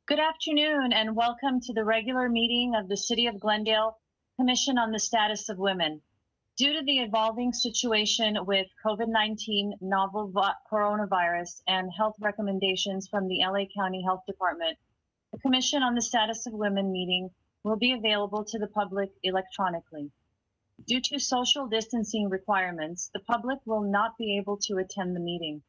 Good afternoon and welcome to the regular meeting of the City of Glendale Commission on the Status of Women. Due to the evolving situation with COVID-19 novel coronavirus and health recommendations from the LA County Health Department, the Commission on the Status of Women meeting will be available to the public electronically. Due to social distancing requirements, the public will not be able to attend the meeting.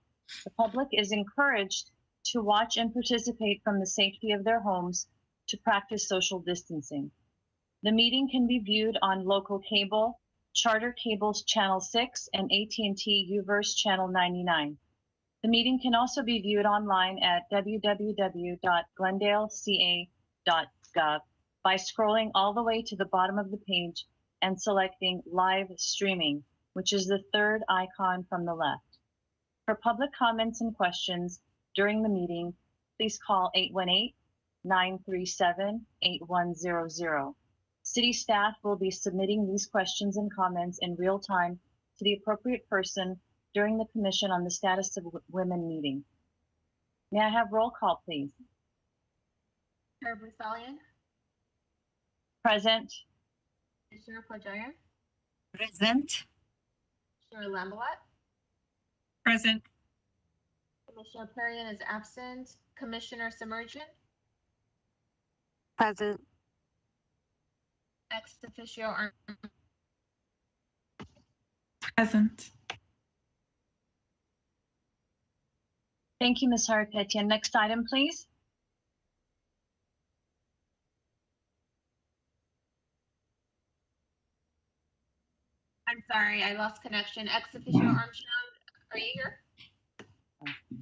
The public is encouraged to watch and participate from the safety of their homes to practice social distancing. The meeting can be viewed on local cable, Charter Cable's Channel 6, and AT&T UVerse Channel 99. The meeting can also be viewed online at www.glendaleca.gov by scrolling all the way to the bottom of the page and selecting Live Streaming, which is the third icon from the left. For public comments and questions during the meeting, please call 818-937-8100. City staff will be submitting these questions and comments in real time to the appropriate person during the Commission on the Status of Women meeting. May I have roll call, please? Chair Broussalian. Present. Commissioner Pajayan. Present. Commissioner Lambelat. Present. Commissioner Perrion is absent. Commissioner Submergent. Present. Ex officio Present. Thank you, Ms. Haripetian. Next item, please. I'm sorry, I lost connection. Ex officio Armstrong, are you here?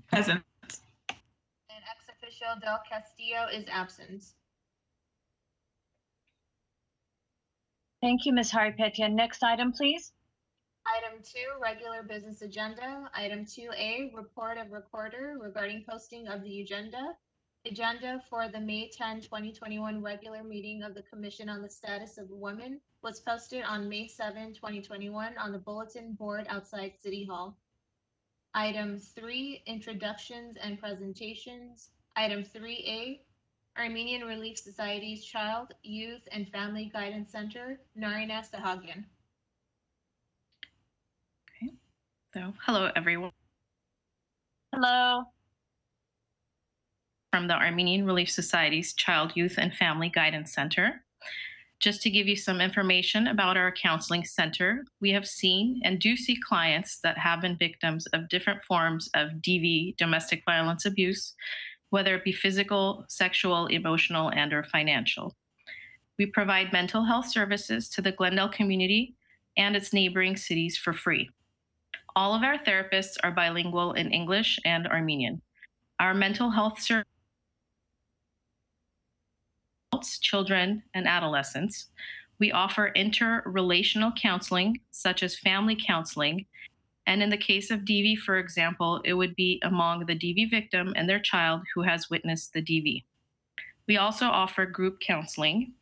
Present. And ex officio Del Castillo is absent. Thank you, Ms. Haripetian. Next item, please. Item 2, regular business agenda. Item 2A, report of recorder regarding posting of the agenda. Agenda for the May 10, 2021 regular meeting of the Commission on the Status of Women was posted on May 7, 2021 on the bulletin board outside City Hall. Item 3, introductions and presentations. Item 3A, Armenian Relief Society's Child, Youth, and Family Guidance Center, Narinas, Tahagen. Okay, so hello everyone. Hello. From the Armenian Relief Society's Child, Youth, and Family Guidance Center. Just to give you some information about our counseling center, we have seen and do see clients that have been victims of different forms of DV, domestic violence abuse, whether it be physical, sexual, emotional, and or financial. We provide mental health services to the Glendale community and its neighboring cities for free. All of our therapists are bilingual in English and Armenian. Our mental health services children and adolescents. We offer interrelational counseling, such as family counseling. And in the case of DV, for example, it would be among the DV victim and their child who has witnessed the DV. We also offer group counseling.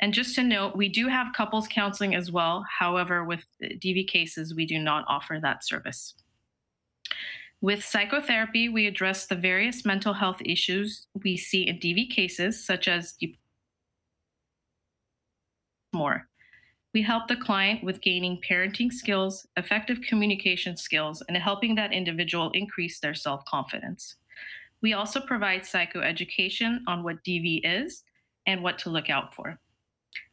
And just to note, we do have couples counseling as well. However, with DV cases, we do not offer that service. With psychotherapy, we address the various mental health issues we see in DV cases, such as more. We help the client with gaining parenting skills, effective communication skills, and helping that individual increase their self-confidence. We also provide psychoeducation on what DV is and what to look out for.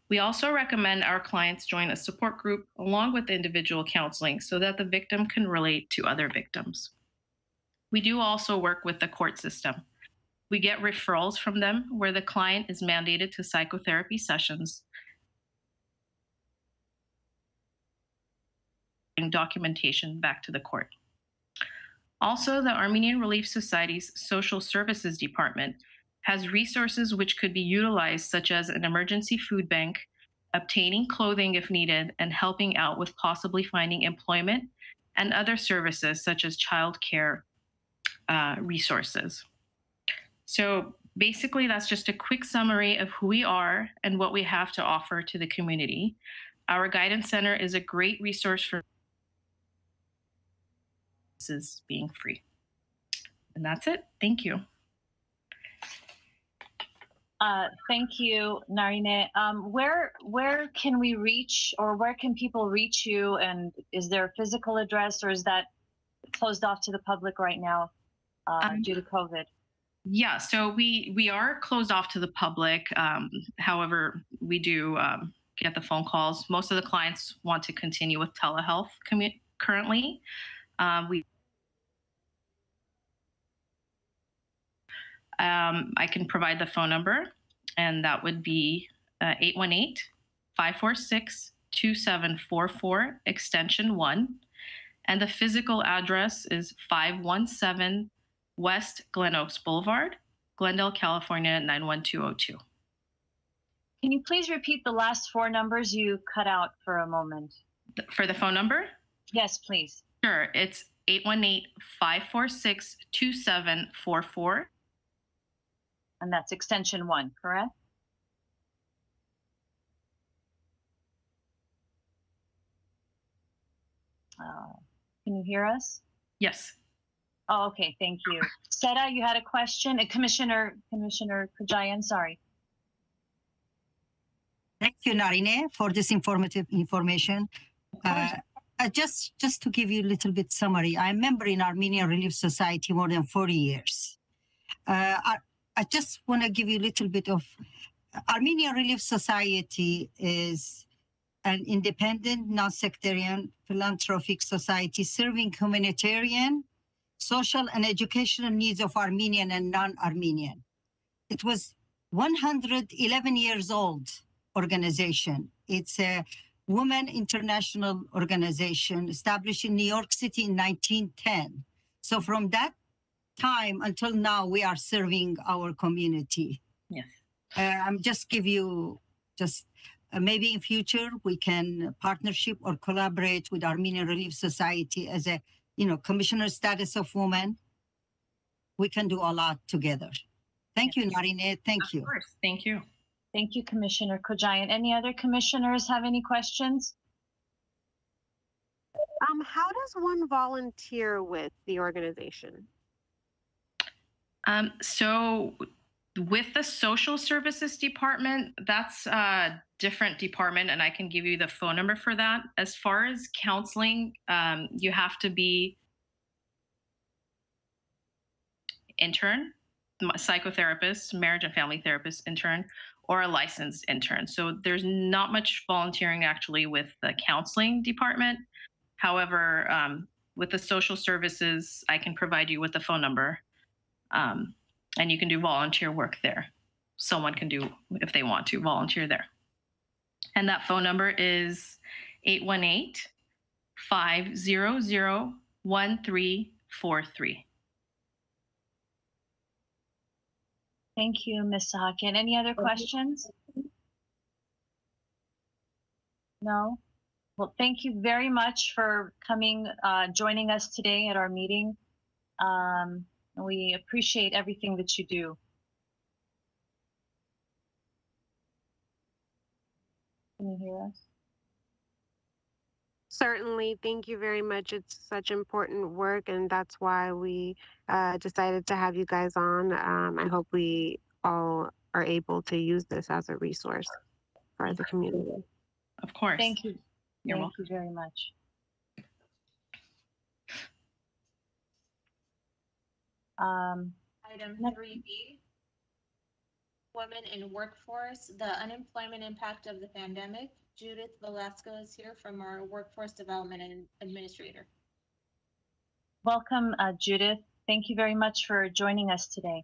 We also recommend our clients join a support group along with individual counseling so that the victim can relate to other victims. We do also work with the court system. We get referrals from them where the client is mandated to psychotherapy sessions, documentation back to the court. Also, the Armenian Relief Society's Social Services Department has resources which could be utilized, such as an emergency food bank, obtaining clothing if needed, and helping out with possibly finding employment and other services such as child care resources. So basically, that's just a quick summary of who we are and what we have to offer to the community. Our guidance center is a great resource for being free. And that's it. Thank you. Thank you, Narine. Where can we reach, or where can people reach you? And is there a physical address, or is that closed off to the public right now due to COVID? Yeah, so we are closed off to the public. However, we do get the phone calls. Most of the clients want to continue with telehealth currently. I can provide the phone number, and that would be 818-546-2744, extension 1. And the physical address is 517 West Glen Oaks Boulevard, Glendale, California, 91202. Can you please repeat the last 4 numbers? You cut out for a moment. For the phone number? Yes, please. Sure. It's 818-546-2744. And that's extension 1, correct? Can you hear us? Yes. Oh, okay. Thank you. Seda, you had a question? Commissioner Kajayan, sorry. Thank you, Narine, for this informative information. Just to give you a little bit summary, I'm a member in Armenian Relief Society more than 40 years. I just want to give you a little bit of Armenian Relief Society is an independent, non-sectarian, philanthropic society serving humanitarian, social, and educational needs of Armenian and non-Armenian. It was 111 years old organization. It's a women international organization established in New York City in 1910. So from that time until now, we are serving our community. Yes. I'm just give you maybe in future we can partnership or collaborate with Armenian Relief Society as a commissioner status of women. We can do a lot together. Thank you, Narine. Thank you. Of course. Thank you. Thank you, Commissioner Kojayan. Any other commissioners have any questions? How does one volunteer with the organization? So with the social services department, that's a different department, and I can give you the phone number for that. As far as counseling, you have to be intern, psychotherapist, marriage and family therapist intern, or a licensed intern. So there's not much volunteering actually with the counseling department. However, with the social services, I can provide you with the phone number, and you can do volunteer work there. Someone can do, if they want to, volunteer there. And that phone number is 818-500-1343. Thank you, Ms. Tahagen. Any other questions? No? Well, thank you very much for coming, joining us today at our meeting. We appreciate everything that you do. Can you hear us? Certainly. Thank you very much. It's such important work, and that's why we decided to have you guys on. I hope we all are able to use this as a resource for the community. Of course. Thank you. You're Thank welcome. you very much. Item Next. 3B, Women in Workforce, the Unemployment Impact of the Pandemic. Judith Velasco is here from our Workforce Development Administrator. Welcome, Judith. Thank you very much for joining us today.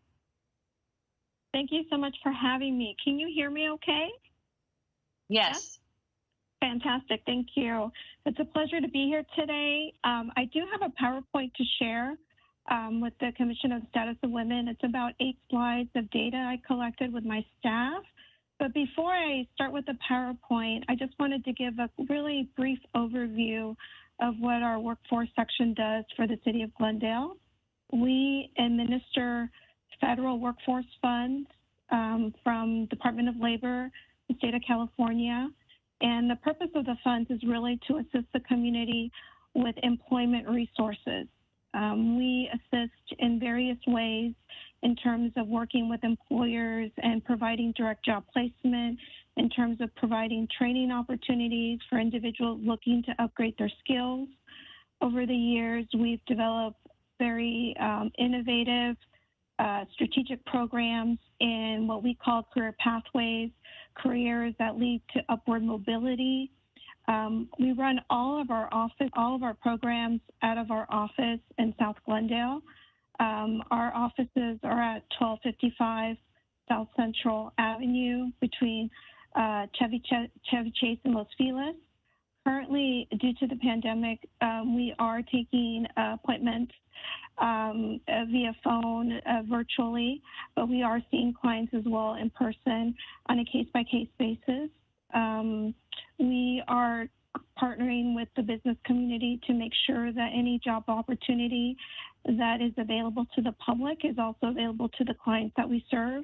Thank you so much for having me. Can you hear me okay? Yes. Fantastic. Thank you. It's a pleasure to be here today. I do have a PowerPoint to share with the Commission on the Status of Women. It's about 8 slides of data I collected with my staff. But before I start with the PowerPoint, I just wanted to give a really brief overview of what our workforce section does for the City of Glendale. We administer federal workforce funds from Department of Labor, the state of California. And the purpose of the funds is really to assist the community with employment resources. We assist in various ways in terms of working with employers and providing direct job placement, in terms of providing training opportunities for individuals looking to upgrade their skills. Over the years, we've developed very innovative strategic programs in what we call career pathways, careers that lead to upward mobility. We run all of our programs out of our office in South Glendale. Our offices are at 1255 South Central Avenue between Chevy Chase and Los Feliz. Currently, due to the pandemic, we are taking appointments via phone, virtually, but we are seeing clients as well in person on a case-by-case basis. We are partnering with the business community to make sure that any job opportunity that is available to the public is also available to the clients that we serve.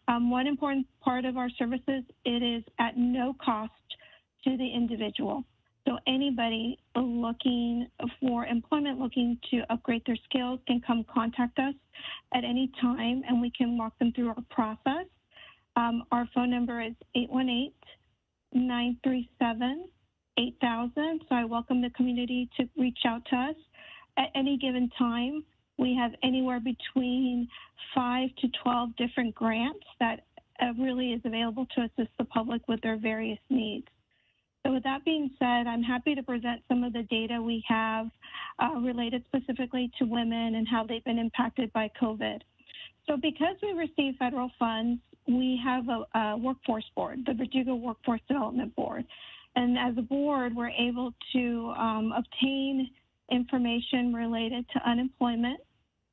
One important part of our services, it is at no cost to the individual. So anybody looking for employment, looking to upgrade their skills can come contact us at any time and we can walk them through our process. Our phone number is 818-937-8000. So I welcome the community to reach out to us. At any given time, we have anywhere between 5 to 12 different grants that really is available to assist the public with their various needs. So with that being said, I'm happy to present some of the data we have related specifically to women and how they've been impacted by COVID. So because we receive federal funds, we have a workforce board, the Verdugo Workforce Development Board. And as a board, we're able to obtain information related to unemployment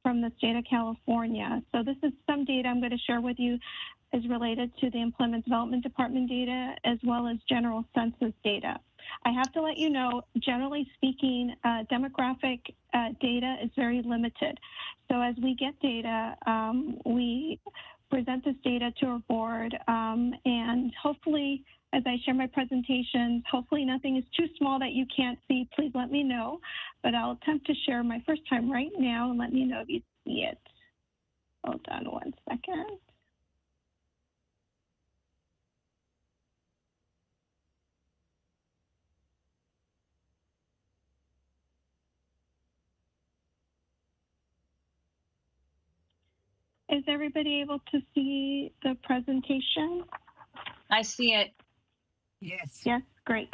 from the state of California. So this is some data I'm going to share with you is related to the Employment Development Department data as well as general census data. I have to let you know, generally speaking, demographic data is very limited. So as we get data, we present this data to our board and hopefully, as I share my presentations, hopefully nothing is too small that you can't see. Please let me know, but I'll attempt to share my first time right now and let me know if you see it. Hold on one second. Is everybody able to see the presentation? I see it. Yes. Yes, great.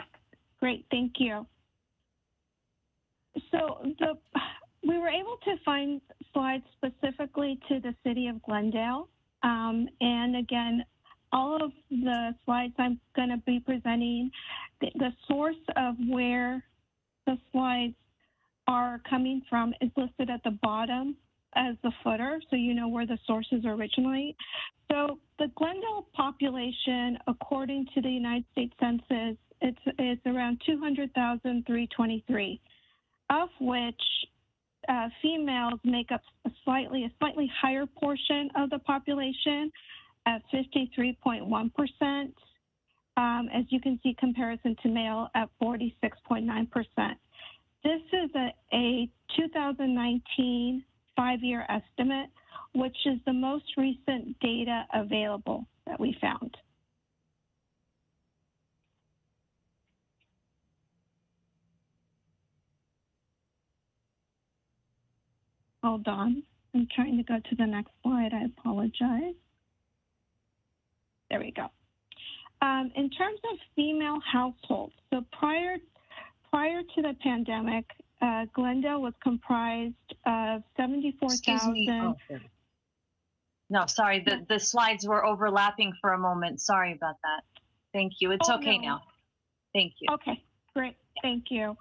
Great, thank you. So we were able to find slides specifically to the city of Glendale. And again, all of the slides I'm going to be presenting, the source of where the slides are coming from is listed at the bottom as the footer, so you know where the sources originate. So the Glendale population, according to the United States Census, it's around 200,323, of which females make up a slightly higher portion of the population at 53.1%. As you can see, comparison to male at 46.9%. This is a 2019 5-year estimate, which is the most recent data available that we found. Hold on, I'm trying to go to the next slide, I apologize. There we go. In terms of female households, so prior to the pandemic, Glendale was comprised of 74,000. No, sorry, the slides were overlapping for a moment. Sorry about that. Thank you. It's okay now. Thank you. Okay, great. Thank you.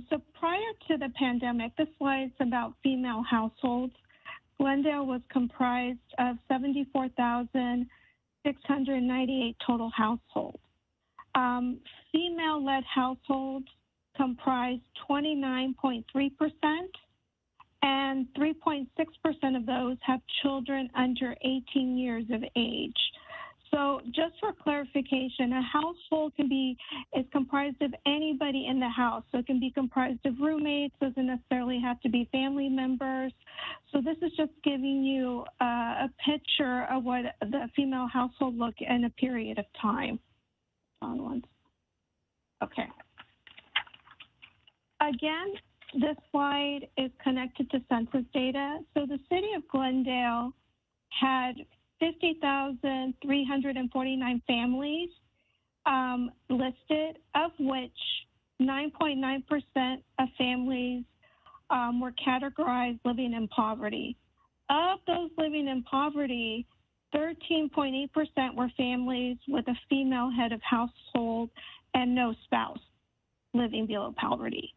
So prior to the pandemic, this slide's about female households. Glendale was comprised of 74,698 total households. Female-led households comprised 29.3%, and 3.6% of those have children under 18 years of age. So just for clarification, a household is comprised of anybody in the house. So it can be comprised of roommates, doesn't necessarily have to be family members. So this is just giving you a picture of what the female household look in a period of time. Okay. Again, this slide is connected to census data. So the city of Glendale had 50,349 families listed, of which 9.9% of families were categorized living in poverty. Of those living in poverty, 13.8% were families with a female head of household and no spouse living below poverty.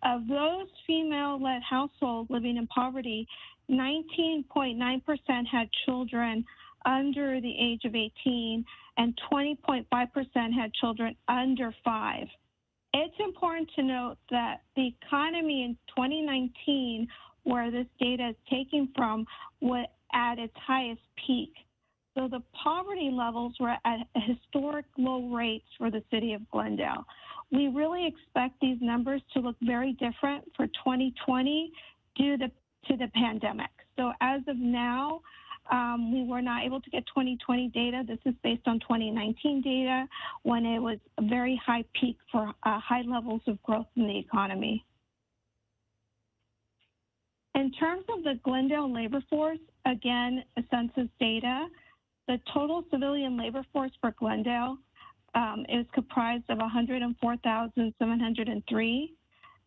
Of those female-led households living in poverty, 19.9% had children under the age of 18 and 20.5% had children under 5. It's important to note that the economy in 2019, where this data is taken from, was at its highest peak. So the poverty levels were at historic low rates for the city of Glendale. We really expect these numbers to look very different for 2020 due to the pandemic. So as of now, we were not able to get 2020 data. This is based on 2019 data when it was a very high peak for high levels of growth in the economy. In terms of the Glendale labor force, again, census data, the total civilian labor force for Glendale is comprised of 104,703.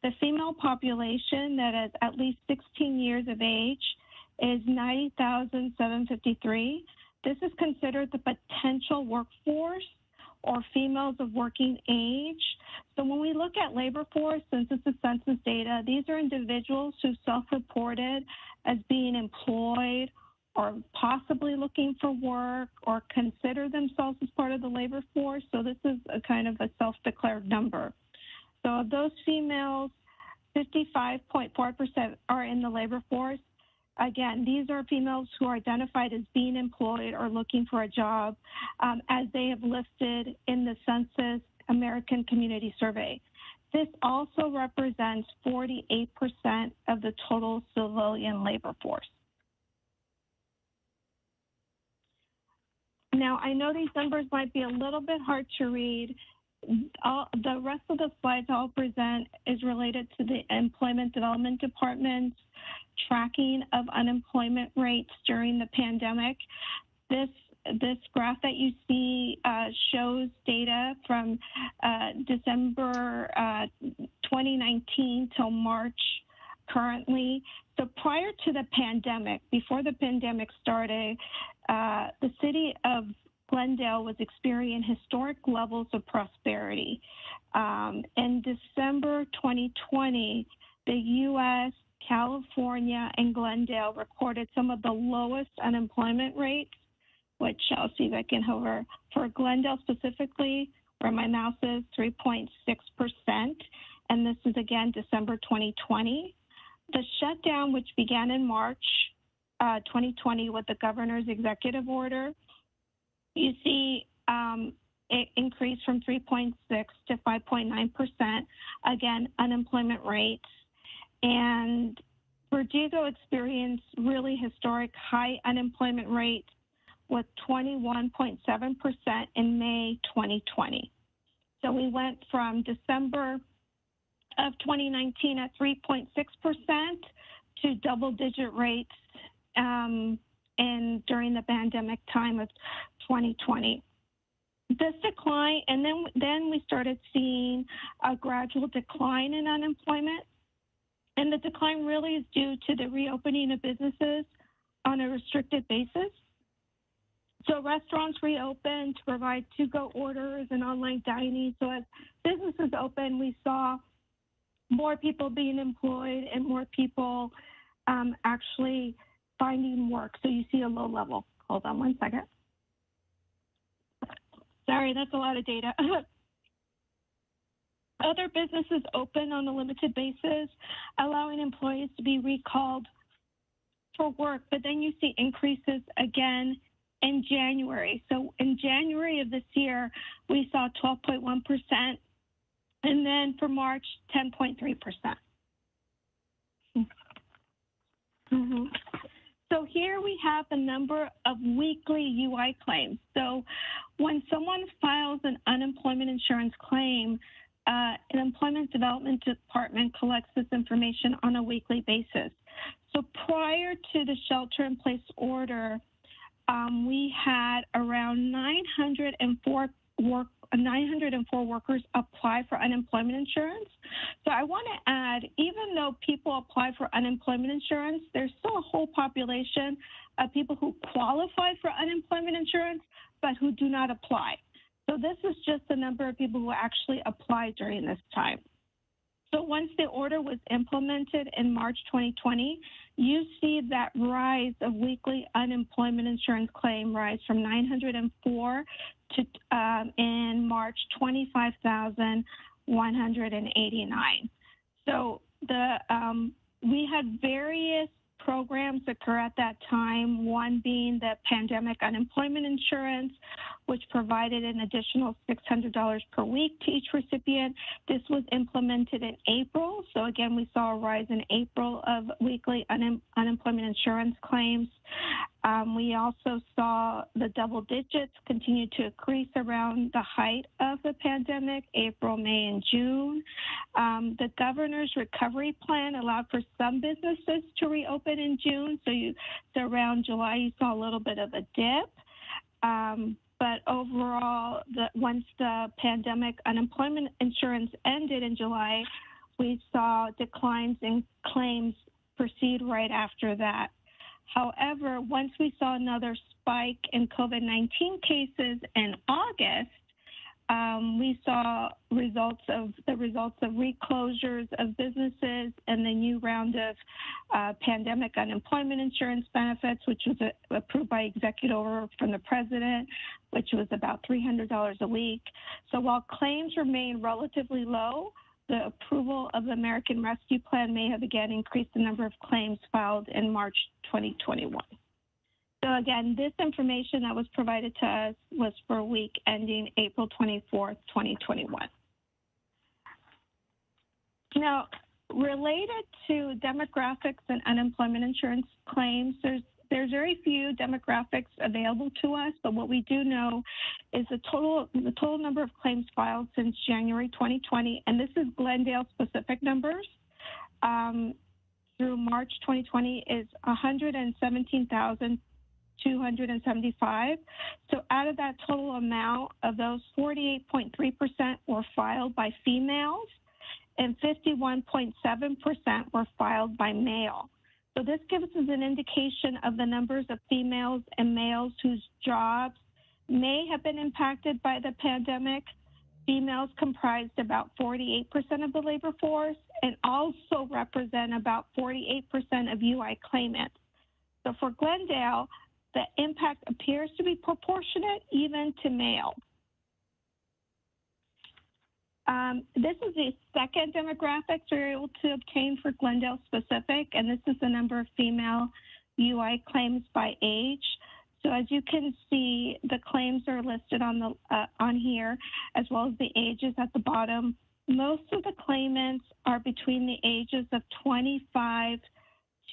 The female population that is at least 16 years of age is 90,753. This is considered the potential workforce or females of working age. So when we look at labor force, since this is census data, these are individuals who self-reported as being employed or possibly looking for work or consider themselves as part of the labor force. So this is a kind of a self-declared number. So of those females, 55.4% are in the labor force. Again, these are females who are identified as being employed or looking for a job, as they have listed in the Census American Community Survey. This also represents 48% of the total civilian labor force. Now, I know these numbers might be a little bit hard to read. The rest of the slides I'll present is related to the Employment Development Department's tracking of unemployment rates during the pandemic. This graph that you see shows data from December 2019 till March currently. So prior to the pandemic, before the pandemic started, the city of Glendale was experiencing historic levels of prosperity. In December 2020, the U.S., California, and Glendale recorded some of the lowest unemployment rates, which I'll see if I can hover. For Glendale specifically, where my mouse is, 3.6%. And this is again December 2020. The shutdown, which began in March 2020 with the governor's executive order, you see it increased from 3.6 to 5.9%, again, unemployment rates. And Verdugo experienced really historic high unemployment rates with 21.7% in May 2020. So we went from December of 2019 at 3.6% to double-digit rates during the pandemic time of 2020. This decline, and then we started seeing a gradual decline in unemployment. And the decline really is due to the reopening of businesses on a restricted basis. So restaurants reopened to provide to-go orders and online dining. So as businesses open, we saw more people being employed and more people actually finding work. So you see a low level. Hold on one second. Sorry, that's a lot of data. Other businesses open on a limited basis, allowing employees to be recalled for work, but then you see increases again in January. So in January of this year, we saw 12.1%, and then for March, 10.3%. Mm-hmm. So here we have the number of weekly UI claims. So when someone files an unemployment insurance claim, an Employment Development Department collects this information on a weekly basis. So prior to the shelter-in-place order, we had around 904 workers apply for unemployment insurance. So I want to add, even though people apply for unemployment insurance, there's still a whole population of people who qualify for unemployment insurance, but who do not apply. So this is just the number of people who actually applied during this time. So once the order was implemented in March 2020, you see that rise of weekly unemployment insurance claim rise from 904 to in March 25,189. So we had various programs occur at that time, one being the pandemic unemployment insurance, which provided an additional $600 per week to each recipient. This was implemented in April. So again, we saw a rise in April of weekly unemployment insurance claims. We also saw the double digits continue to increase around the height of the pandemic, April, May, and June. The governor's recovery plan allowed for some businesses to reopen in June. So around July, you saw a little bit of a dip. But overall, once the pandemic unemployment insurance ended in July, we saw declines in claims proceed right after that. However, once we saw another spike in COVID-19 cases in August, we saw results of reclosures of businesses and the new round of pandemic unemployment insurance benefits, which was approved by executive order from the president, which was about $300 a week. So while claims remain relatively low, the approval of the American Rescue Plan may have again increased the number of claims filed in March 2021. So again, this information that was provided to us was for a week ending April 24th, 2021. Now, related to demographics and unemployment insurance claims, there's very few demographics available to us, but what we do know is the total number of claims filed since January 2020, and this is Glendale specific numbers, through March 2020 is 117,275. So out of that total amount, of those 48.3% were filed by females and 51.7% were filed by male. So this gives us an indication of the numbers of females and males whose jobs may have been impacted by the pandemic. Females comprised about 48% of the labor force and also represent about 48% of UI claimants. So for Glendale, the impact appears to be proportionate even to male. This is the second demographics we're able to obtain for Glendale specific, and this is the number of female UI claims by age. So as you can see, the claims are listed on here, as well as the ages at the bottom. Most of the claimants are between the ages of 25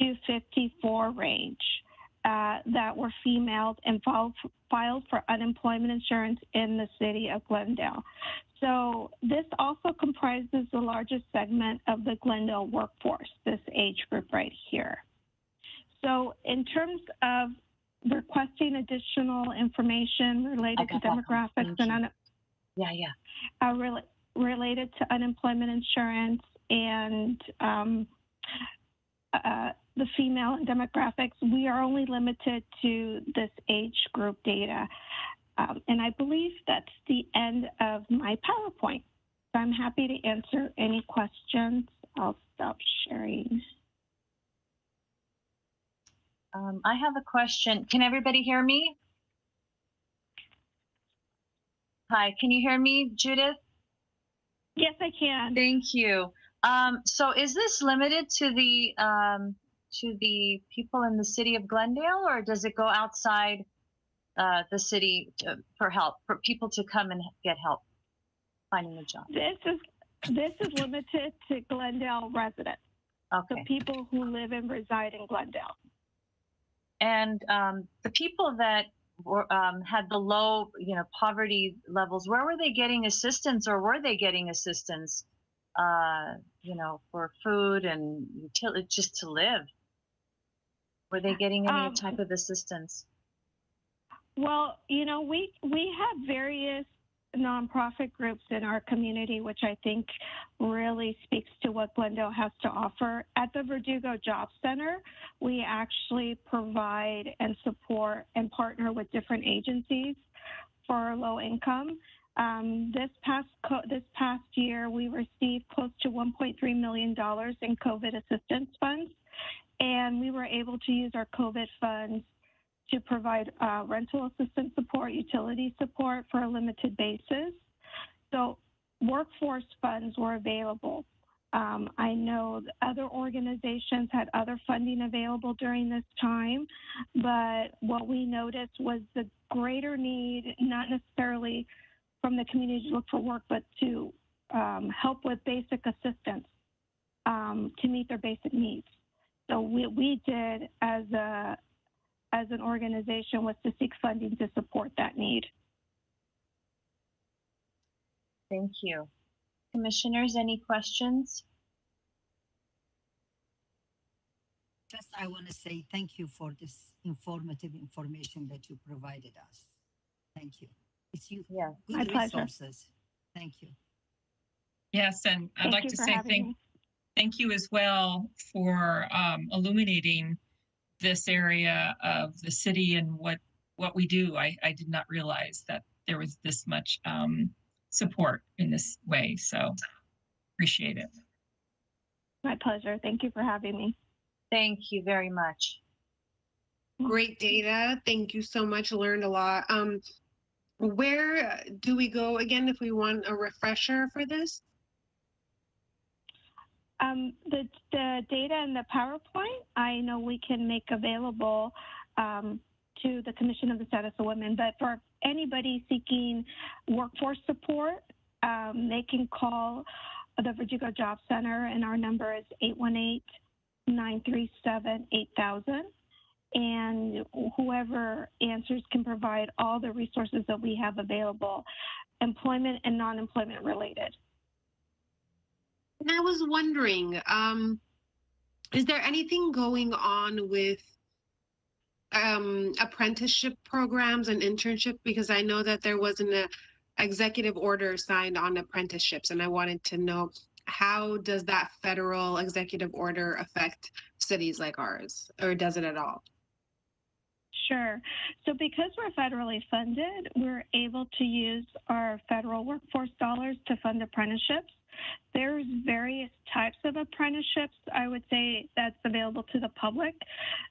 to 54 range that were female and filed for unemployment insurance in the city of Glendale. So this also comprises the largest segment of the Glendale workforce, this age group right here. So in terms of requesting additional information related to demographics and related to unemployment insurance and the female and demographics, we are only limited to this age group data. And I believe that's the end of my PowerPoint. So I'm happy to answer any questions. I'll stop sharing. I have a question. Can everybody hear me? Hi, can you hear me, Judith? Yes, I can. Thank you. So is this limited to the people in the city of Glendale, or does it go outside the city for help, for people to come and get help finding a job? This is limited to Glendale residents, so Okay. people who live and reside in Glendale. And the people that were, had the low, poverty levels, where were they getting assistance, or were they getting assistance, for food and just to live? Were they getting any type of assistance? Well, we have various nonprofit groups in our community, which I think really speaks to what Glendale has to offer. At the Verdugo Job Center, we actually provide and support and partner with different agencies for low income. This past year, we received close to $1.3 million in COVID assistance funds, and we were able to use our COVID funds to provide rental assistance support, utility support for a limited basis. So workforce funds were available. I know other organizations had other funding available during this time, but what we noticed was the greater need, not necessarily from the community to look for work, but to help with basic assistance to meet their basic needs. So we did as an organization was to seek funding to support that need. Thank you. Commissioners, any questions? Just I want to say thank you for this informative information that you provided us. Thank you. It's you. Yeah. Good My pleasure. resources. Thank you. Yes, and I'd like to say thank you as well for illuminating this area of the city and what we do. I did not realize that there was this much support in this way, so appreciate it. My pleasure. Thank you for having me. Thank you very much. Great data. Thank you so much. Learned a lot. Where do we go again if we want a refresher for this? The data and the PowerPoint, I know we can make available to the Commission of the Status of Women, but for anybody seeking workforce support, they can call the Verdugo Job Center, and our number is 818-937-8000. And whoever answers can provide all the resources that we have available, employment and non-employment related. And I was wondering, is there anything going on with apprenticeship programs and internship? Because I know that there wasn't an executive order signed on apprenticeships, and I wanted to know, how does that federal executive order affect cities like ours, or does it at all? Sure. So because we're federally funded, we're able to use our federal workforce dollars to fund apprenticeships. There's various types of apprenticeships, I would say, that's available to the public.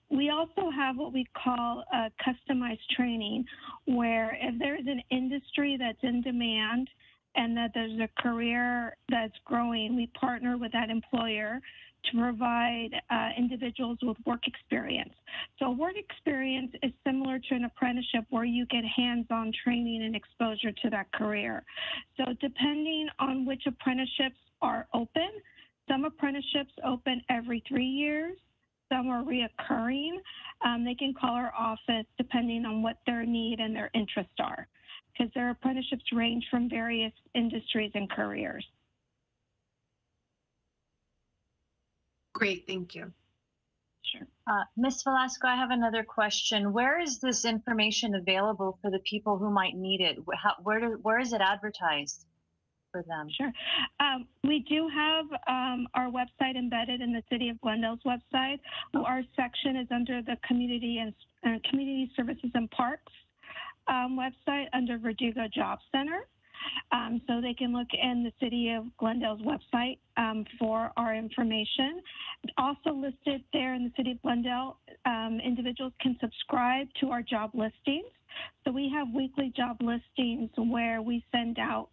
We also have what we call customized training, where if there's an industry that's in demand and that there's a career that's growing, we partner with that employer to provide individuals with work experience. So work experience is similar to an apprenticeship where you get hands-on training and exposure to that career. So depending on which apprenticeships are open, some apprenticeships open every 3 years, some are reoccurring. They can call our office depending on what their need and their interests are, because their apprenticeships range from various industries and careers. Great, thank you. Sure. Ms. Velasco, I have another question. Where is this information available for the people who might need it? Where is it advertised for them? Sure. We do have our website embedded in the City of Glendale's website. Our section is under the Community and Community Services and Parks website under Verdugo Job Center. So they can look in the City of Glendale's website for our information. Also listed there in the City of Glendale, individuals can subscribe to our job listings. So we have weekly job listings where we send out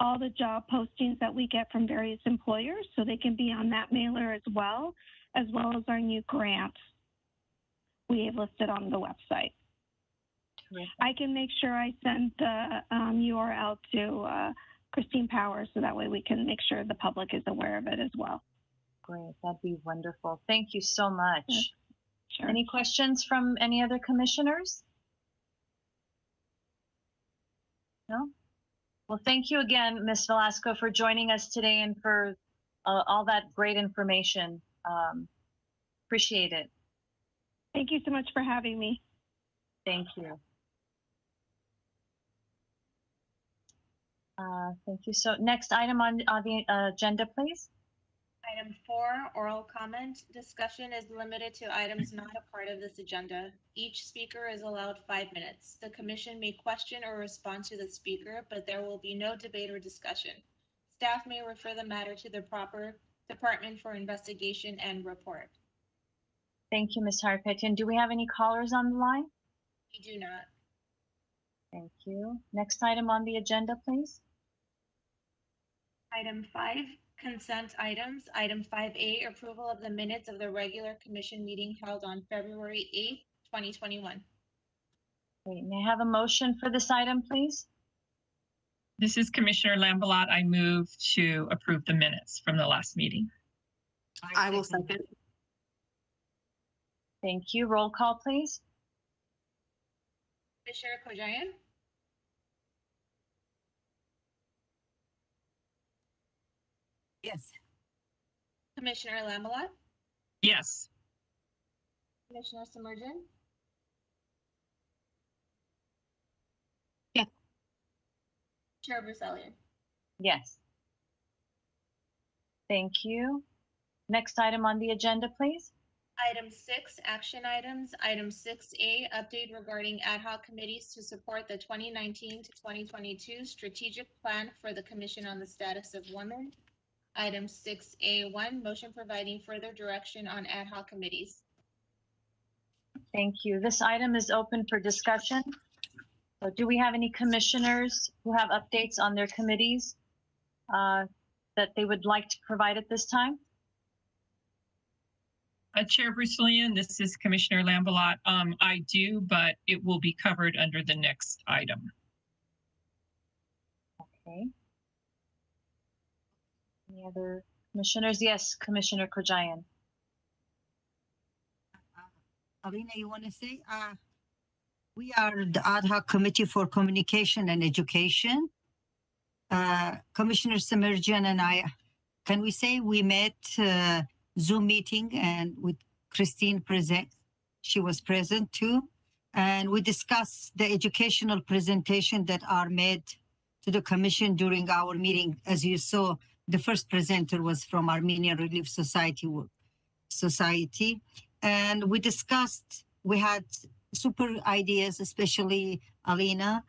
all the job postings that we get from various employers, so they can be on that mailer as well as our new grants we have listed on the website. Terrific. I can make sure I send the URL to Christine Powers so that way we can make sure the public is aware of it as well. Great, that'd be wonderful. Thank you so much. Yes. Sure. Any questions from any other commissioners? No? Well, thank you again, Ms. Velasco, for joining us today and for all that great information. Appreciate it. Thank you so much for having me. Thank you. Thank you. So next item on the agenda, please. Item 4, oral comment. Discussion is limited to items not a part of this agenda. Each speaker is allowed 5 minutes. The commission may question or respond to the speaker, but there will be no debate or discussion. Staff may refer the matter to the proper department for investigation and report. Thank you, Ms. Harpetian. Do we have any callers on the line? We do not. Thank you. Next item on the agenda, please. Item 5, consent items. Item 5A, approval of the minutes of the regular commission meeting held on February 8th, 2021. Great. May I have a motion for this item, please? This is Commissioner Lambelat. I move to approve the minutes from the last meeting. I will second. Thank you. Roll call, please. Commissioner Kojayan, Yes. Commissioner Lambelat, Yes. Commissioner Submergent. Yeah. Chair Bruselian. Yes. Thank you. Next item on the agenda, please. Item 6, action items. Item 6A, update regarding ad hoc committees to support the 2019 to 2022 strategic plan for the Commission on the Status of Women. Item 6A1, motion providing further direction on ad hoc committees. Thank you. This item is open for discussion. So do we have any commissioners who have updates on their committees that they would like to provide at this time? Chair Bruselian, this is Commissioner Lambelat. I do, but it will be covered under the next item. Okay. Any other commissioners? Yes, Commissioner Kojayan. Alina, you want to say? We are the ad hoc committee for communication and education. Commissioner Semerjian and I, can we say we met Zoom meeting and with Christine present, she was present too. And we discussed the educational presentation that are made to the commission during our meeting. As you saw, the first presenter was from Armenian Relief Society. And we discussed, we had super ideas, especially Alina,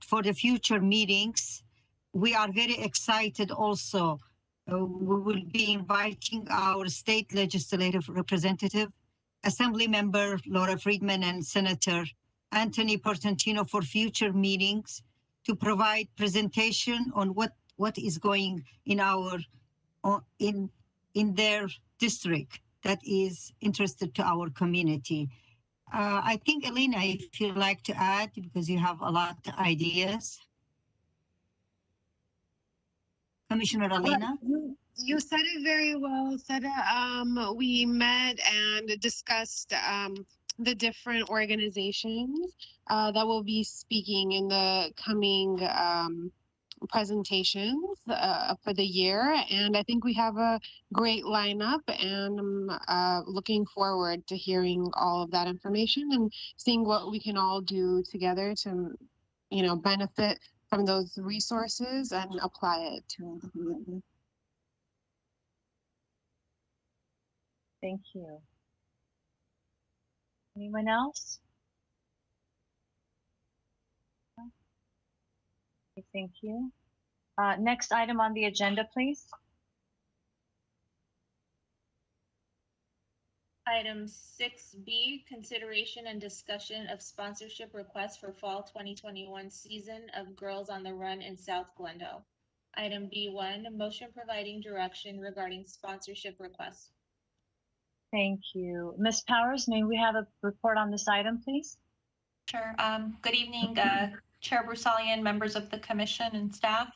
for the future meetings. We are very excited also. We will be inviting our state legislative representative, Assembly Member Laura Friedman and Senator Anthony Portantino for future meetings to provide presentation on what is going in our in their district that is interested to our community. I think, Elena, if you'd like to add, because you have a lot of ideas. Commissioner Alina? You said it very well, Seda. We met and discussed the different organizations that will be speaking in the coming presentations for the year. And I think we have a great lineup, and I'm looking forward to hearing all of that information and seeing what we can all do together to, benefit from those resources and apply it to the community. Thank you. Anyone else? Okay, thank you. Next item on the agenda, please. Item 6B, consideration and discussion of sponsorship requests for fall 2021 season of Girls on the Run in South Glendale. Item B1, motion providing direction regarding sponsorship requests. Thank you. Ms. Powers, may we have a report on this item, please? Sure. Good evening, Chair Brusalian, members of the commission and staff.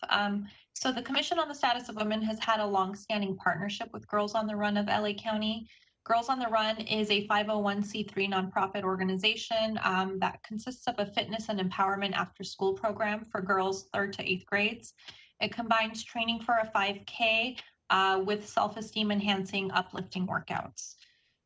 So the Commission on the Status of Women has had a long-standing partnership with Girls on the Run of LA County. Girls on the Run is a 501c3 nonprofit organization that consists of a fitness and empowerment after-school program for girls 3rd to 8th grades. It combines training for a 5K with self-esteem enhancing, uplifting workouts.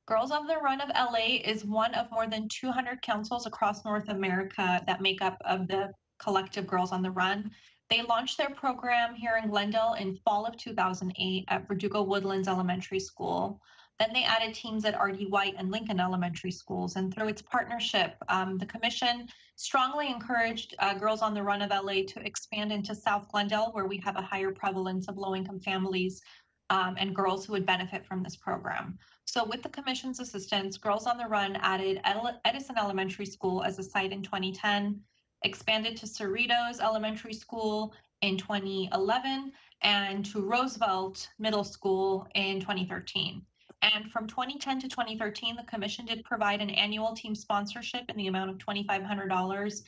Girls on the Run of LA is one of more than 200 councils across North America that make up of the collective Girls on the Run. They launched their program here in Glendale in fall of 2008 at Verdugo Woodlands Elementary School. Then they added teams at R.D. White and Lincoln Elementary Schools. And through its partnership, the commission strongly encouraged Girls on the Run of LA to expand into South Glendale, where we have a higher prevalence of low-income families and girls who would benefit from this program. So with the commission's assistance, Girls on the Run added Edison Elementary School as a site in 2010, expanded to Cerritos Elementary School in 2011, and to Roosevelt Middle School in 2013. And from 2010 to 2013, the commission did provide an annual team sponsorship in the amount of $2,500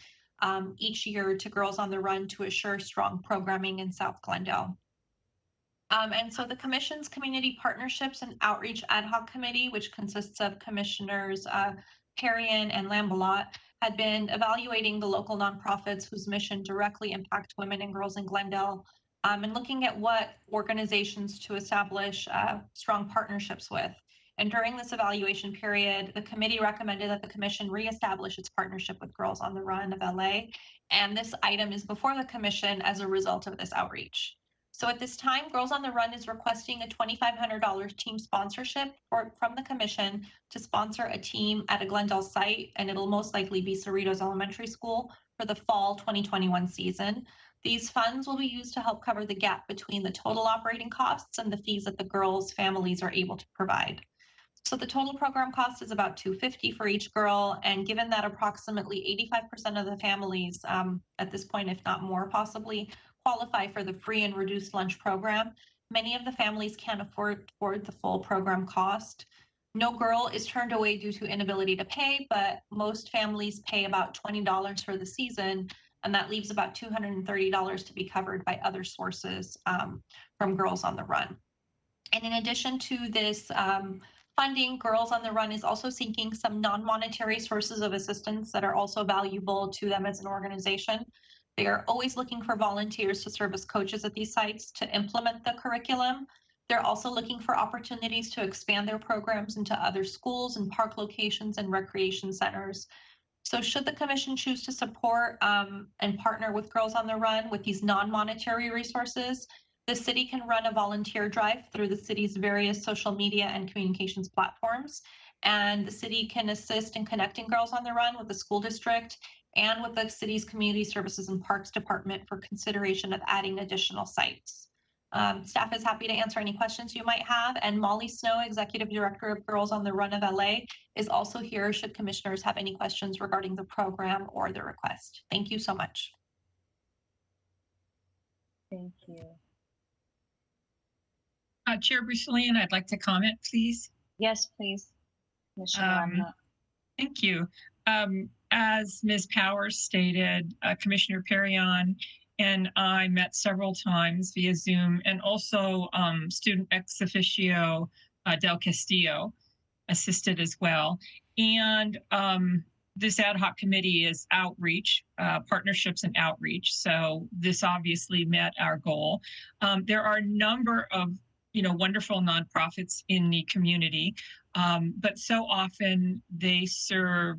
each year to Girls on the Run to assure strong programming in South Glendale. And so the commission's Community Partnerships and Outreach Ad Hoc Committee, which consists of Commissioners Perrion and Lambalot, had been evaluating the local nonprofits whose mission directly impact women and girls in Glendale, and looking at what organizations to establish strong partnerships with. And during this evaluation period, the committee recommended that the commission reestablish its partnership with Girls on the Run of LA. And this item is before the commission as a result of this outreach. So at this time, Girls on the Run is requesting a $2,500 team sponsorship from the commission to sponsor a team at a Glendale site, and it'll most likely be Cerritos Elementary School for the fall 2021 season. These funds will be used to help cover the gap between the total operating costs and the fees that the girls' families are able to provide. So the total program cost is about $250 for each girl, and given that approximately 85% of the families at this point, if not more possibly, qualify for the free and reduced lunch program, many of the families can't afford the full program cost. No girl is turned away due to inability to pay, but most families pay about $20 for the season, and that leaves about $230 to be covered by other sources from Girls on the Run. And in addition to this funding, Girls on the Run is also seeking some non-monetary sources of assistance that are also valuable to them as an organization. They are always looking for volunteers to serve as coaches at these sites to implement the curriculum. They're also looking for opportunities to expand their programs into other schools and park locations and recreation centers. So should the commission choose to support and partner with Girls on the Run with these non-monetary resources, the city can run a volunteer drive through the city's various social media and communications platforms. And the city can assist in connecting Girls on the Run with the school district and with the city's Community Services and Parks Department for consideration of adding additional sites. Staff is happy to answer any questions you might have. And Molly Snow, Executive Director of Girls on the Run of LA, is also here should commissioners have any questions regarding the program or the request. Thank you so much. Thank you. Chair Brusalian, I'd like to comment, please. Yes, please. Commissioner Thank you. As Ms. Powers stated, Commissioner Perrion and I met several times via Zoom, and also student ex officio Del Castillo assisted as well. And this ad hoc committee is outreach, partnerships and outreach. So this obviously met our goal. There are a number of wonderful nonprofits in the community, but so often they serve,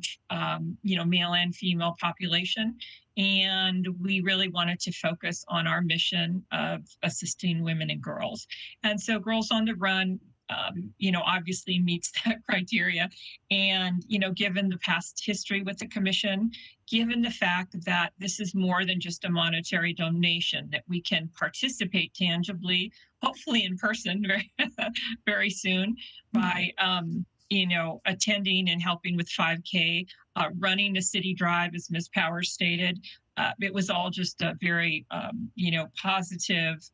male and female population. And we really wanted to focus on our mission of assisting women and girls. And so Girls on the Run, obviously meets that criteria. And, given the past history with the commission, given the fact that this is more than just a monetary donation, that we can participate tangibly, hopefully in person very, very soon by, attending and helping with 5K, running a city drive, as Ms. Powers stated. It was all just a very, positive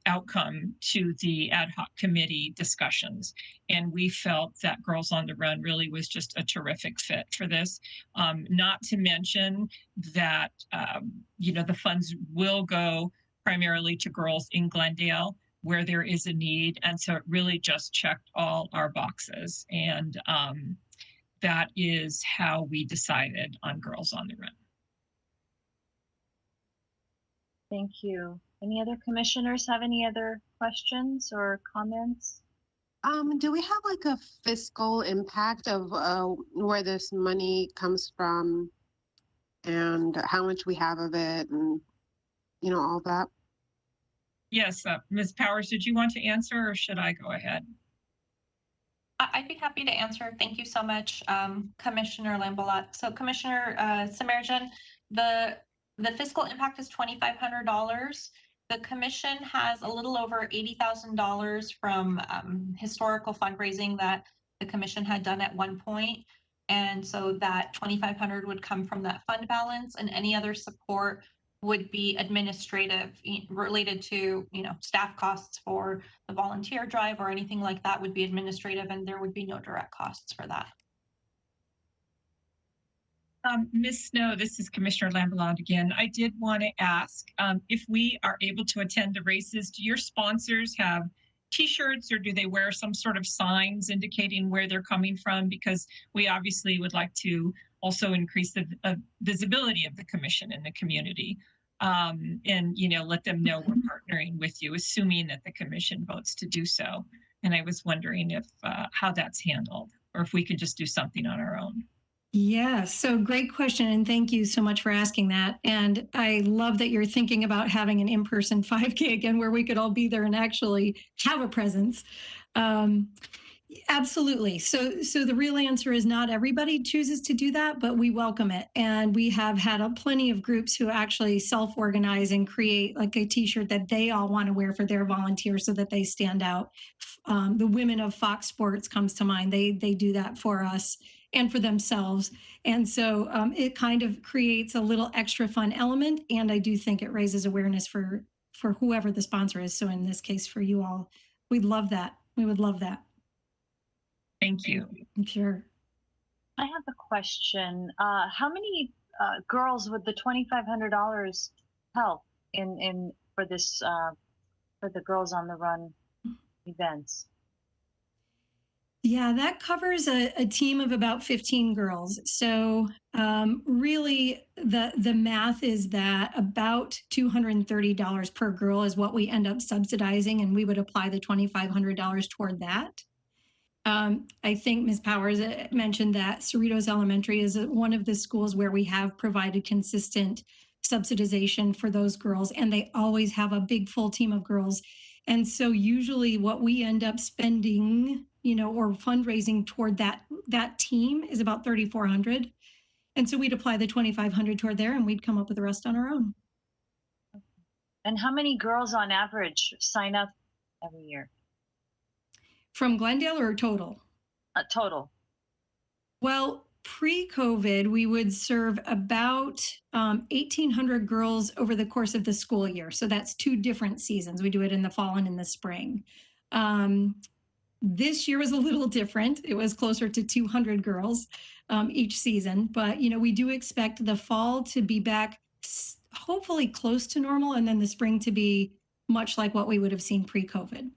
outcome to the ad hoc committee discussions. And we felt that Girls on the Run really was just a terrific fit for this. Not to mention that, the funds will go primarily to girls in Glendale where there is a need. And so it really just checked all our boxes. And that is how we decided on Girls on the Run. Thank you. Any other commissioners have any other questions or comments? Do we have like a fiscal impact of where this money comes from and how much we have of it and, all that? Yes, Ms. Powers, did you want to answer or should I go ahead? I'd be happy to answer. Thank you so much, Commissioner Lambolat. So Commissioner Samarjan, the fiscal impact is $2,500. The commission has a little over $80,000 from historical fundraising that the commission had done at one point. And so that $2,500 would come from that fund balance, and any other support would be administrative related to, staff costs for the volunteer drive or anything like that would be administrative, and there would be no direct costs for that. Ms. Snow, this is Commissioner Lambolat again. I did want to ask if we are able to attend the races, do your sponsors have T-shirts or do they wear some sort of signs indicating where they're coming from? Because we obviously would like to also increase the visibility of the commission in the community and, let them know we're partnering with you, assuming that the commission votes to do so. And I was wondering if how that's handled or if we could just do something on our own. Yeah, so great question. And thank you so much for asking that. And I love that you're thinking about having an in-person 5K again, where we could all be there and actually have a presence. Absolutely. So the real answer is not everybody chooses to do that, but we welcome it. And we have had plenty of groups who actually self-organize and create like a T-shirt that they all want to wear for their volunteers so that they stand out. The Women of Fox Sports comes to mind. They do that for us and for themselves. And so it kind of creates a little extra fun element. And I do think it raises awareness for whoever the sponsor is. So in this case, for you all, we'd love that. We would love that. Thank you. Sure. I have a question. How many girls would the $2,500 help in for this for the Girls on the Run events? Yeah, that covers a team of about 15 girls. So really the math is that about $230 per girl is what we end up subsidizing, and we would apply the $2,500 toward that. I think Ms. Powers mentioned that Cerritos Elementary is one of the schools where we have provided consistent subsidization for those girls, and they always have a big full team of girls. And so usually what we end up spending, or fundraising toward that team is about $3,400. And so we'd apply the $2,500 toward there and we'd come up with the rest on our own. And how many girls on average sign up every year? From Glendale or total? Total. Well, pre-COVID, we would serve about 1,800 girls over the course of the school year. So that's 2 different seasons. We do it in the fall and in the spring. This year was a little different. It was closer to 200 girls each season. But, we do expect the fall to be back hopefully close to normal, and then the spring to be much like what we would have seen pre-COVID.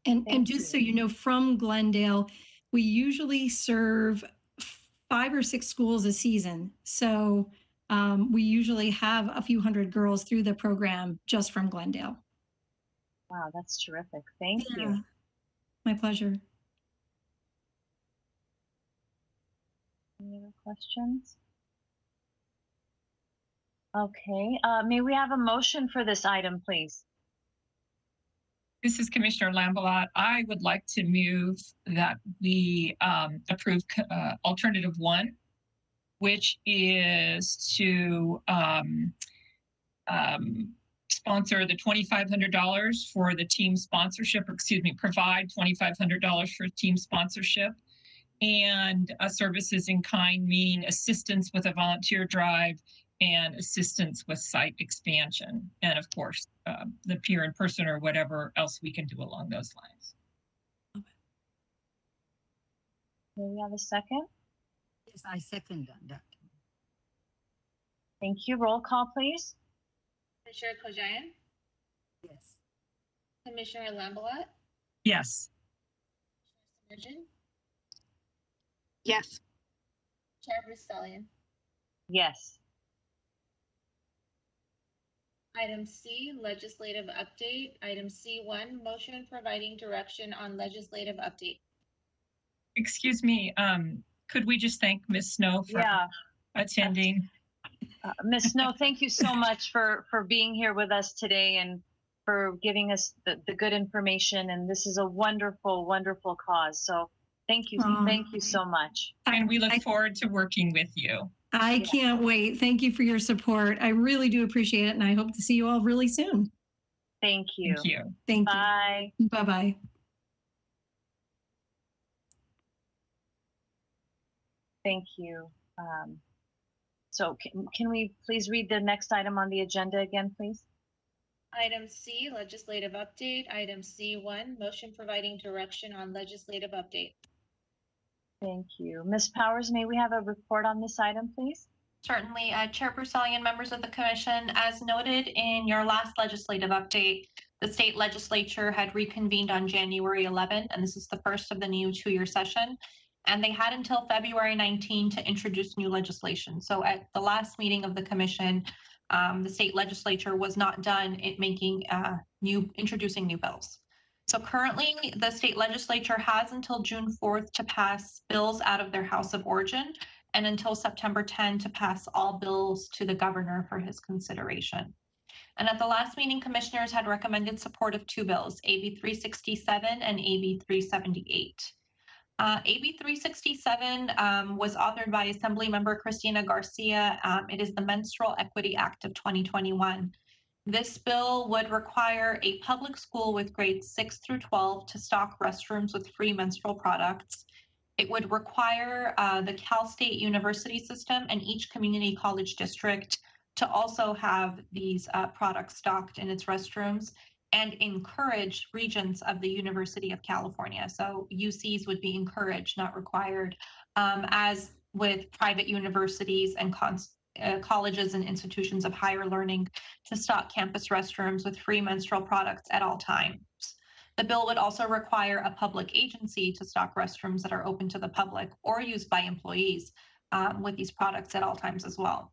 And just so you know, from Glendale, we usually serve 5 or 6 schools a season. So we usually have a few hundred girls through the program just from Glendale. Wow, that's terrific. Thank you. My pleasure. Any other questions? Okay, may we have a motion for this item, please? This is Commissioner Lambolat. I would like to move that we approve alternative 1, which is to sponsor the $2,500 for the team sponsorship, provide $2,500 for team sponsorship, and services in kind, meaning assistance with a volunteer drive and assistance with site expansion. And of course, the peer in person or whatever else we can do along those lines. Do we have a second? Yes, I second that. Thank you. Roll call, please. Commissioner Kojayan, Yes. Commissioner Lambelat, Yes. Surgeon, Yes. Chair Bristolian. Yes. Item C, legislative update. Item C1, motion providing direction on legislative update. Excuse me, could we just thank Ms. Snow for Yeah. attending? Ms. Snow, thank you so much for being here with us today and for giving us the good information. And this is a wonderful, wonderful cause. So thank you. Thank you so much. And we look forward to working with you. I can't wait. Thank you for your support. I really do appreciate it, and I hope to see you all really soon. Thank you. Thank you. Thank Bye. you. Bye-bye. Thank you. So can we please read the next item on the agenda again, please? Item C, legislative update. Item C1, motion providing direction on legislative update. Thank you. Ms. Powers, may we have a report on this item, please? Certainly, Chair Brusalian, members of the commission, as noted in your last legislative update, the state legislature had reconvened on January 11, and this is the first of the new two-year session. And they had until February 19 to introduce new legislation. So at the last meeting of the commission, the state legislature was not done in introducing new bills. So currently, the state legislature has until June 4th to pass bills out of their House of Origin, and until September 10 to pass all bills to the governor for his consideration. And at the last meeting, commissioners had recommended support of two bills, AB 367 and AB 378. AB 367 was authored by Assemblymember Christina Garcia. It is the Menstrual Equity Act of 2021. This bill would require a public school with grades 6 through 12 to stock restrooms with free menstrual products. It would require the Cal State University system and each community college district to also have these products stocked in its restrooms, and encourage regents of the University of California. So UCs would be encouraged, not required, as with private universities and colleges and institutions of higher learning, to stock campus restrooms with free menstrual products at all times. The bill would also require a public agency to stock restrooms that are open to the public or used by employees with these products at all times as well.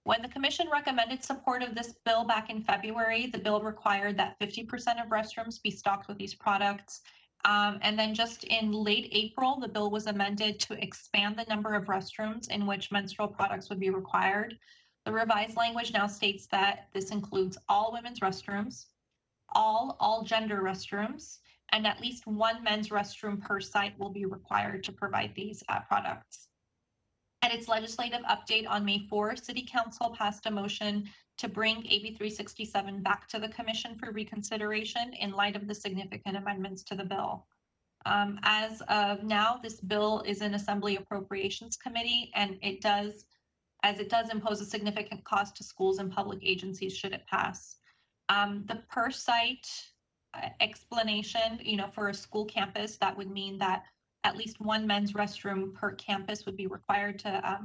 When the commission recommended support of this bill back in February, the bill required that 50% of restrooms be stocked with these products. And then just in late April, the bill was amended to expand the number of restrooms in which menstrual products would be required. The revised language now states that this includes all women's restrooms, all gender restrooms, and at least one men's restroom per site will be required to provide these products. At its legislative update on May 4, City Council passed a motion to bring AB 367 back to the Commission for reconsideration in light of the significant amendments to the bill. As of now, this bill is in Assembly Appropriations Committee, and it does impose a significant cost to schools and public agencies should it pass. The per site explanation, for a school campus, that would mean that at least one men's restroom per campus would be required to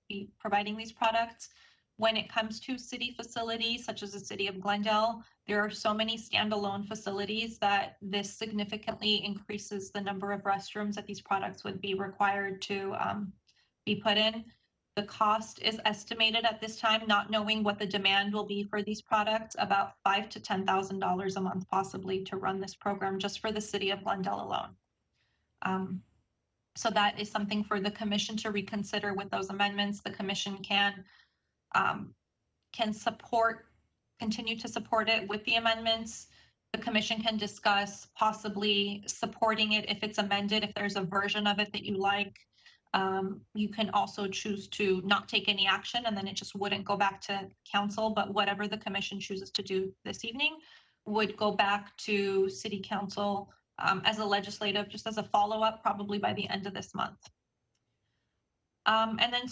be providing these products. When it comes to city facilities, such as the city of Glendale, there are so many standalone facilities that this significantly increases the number of restrooms that these products would be required to be put in. The cost is estimated at this time, not knowing what the demand will be for these products, about $5,000 to $10,000 a month, possibly, to run this program just for the city of Glendale alone. So that is something for the commission to reconsider with those amendments. The commission can continue to support it with the amendments. The commission can discuss possibly supporting it if it's amended, if there's a version of it that you like. You can also choose to not take any action, and then it just wouldn't go back to council, but whatever the commission chooses to do this evening would go back to city council as a legislative, just as a follow-up, probably by the end of this month. And then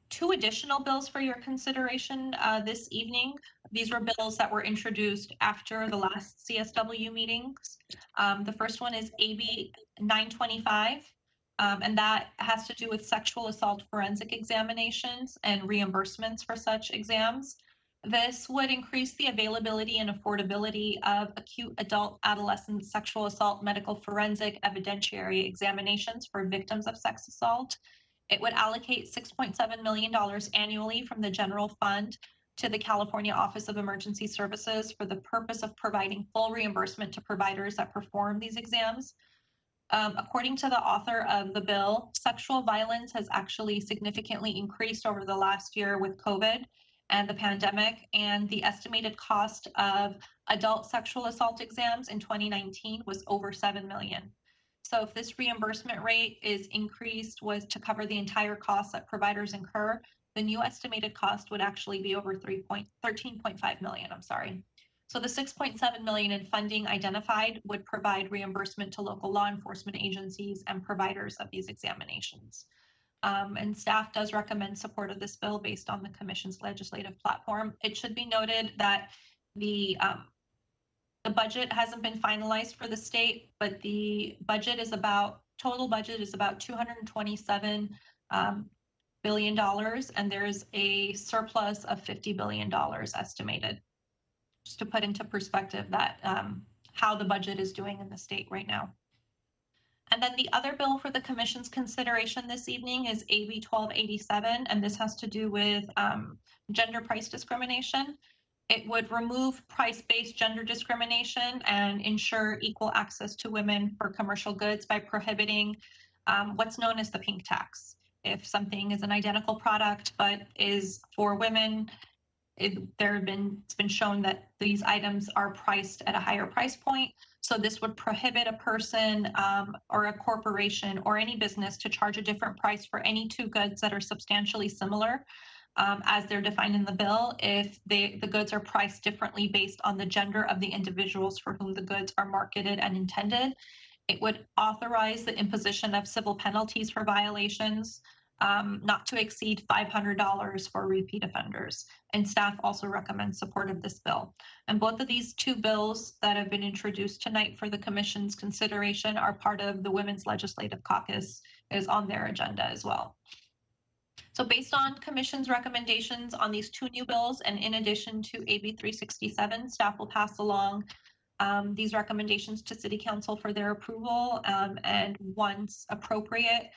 two additional bills for your consideration this evening. These were bills that were introduced after the last CSW meetings. The first one is AB 925, and that has to do with sexual assault forensic examinations and reimbursements for such exams. This would increase the availability and affordability of acute adult adolescent sexual assault medical forensic evidentiary examinations for victims of sex assault. It would allocate $6.7 million annually from the general fund to the California Office of Emergency Services for the purpose of providing full reimbursement to providers that perform these exams. According to the author of the bill, sexual violence has actually significantly increased over the last year with COVID and the pandemic, and the estimated cost of adult sexual assault exams in 2019 was over $7 million. So if this reimbursement rate is increased was to cover the entire cost that providers incur, the new estimated cost would actually be over 13.5 million, I'm sorry. So the 6.7 million in funding identified would provide reimbursement to local law enforcement agencies and providers of these examinations. And staff does recommend support of this bill based on the Commission's legislative platform. It should be noted that the budget hasn't been finalized for the state, but the budget is total budget is about $227 billion, and there's a surplus of $50 billion estimated. Just to put into perspective that how the budget is doing in the state right now. And then the other bill for the Commission's consideration this evening is AB 1287, and this has to do with gender price discrimination. It would remove price-based gender discrimination and ensure equal access to women for commercial goods by prohibiting what's known as the pink tax. If something is an identical product but is for women, it's been shown that these items are priced at a higher price point. So this would prohibit a person or a corporation or any business to charge a different price for any two goods that are substantially similar as they're defined in the bill if the goods are priced differently based on the gender of the individuals for whom the goods are marketed and intended. It would authorize the imposition of civil penalties for violations, not to exceed $500 for repeat offenders. And staff also recommends support of this bill. And both of these two bills that have been introduced tonight for the Commission's consideration are part of the Women's Legislative Caucus, is on their agenda as well. So based on Commission's recommendations on these two new bills, and in addition to AB 367, staff will pass along these recommendations to City Council for their approval, and once appropriate,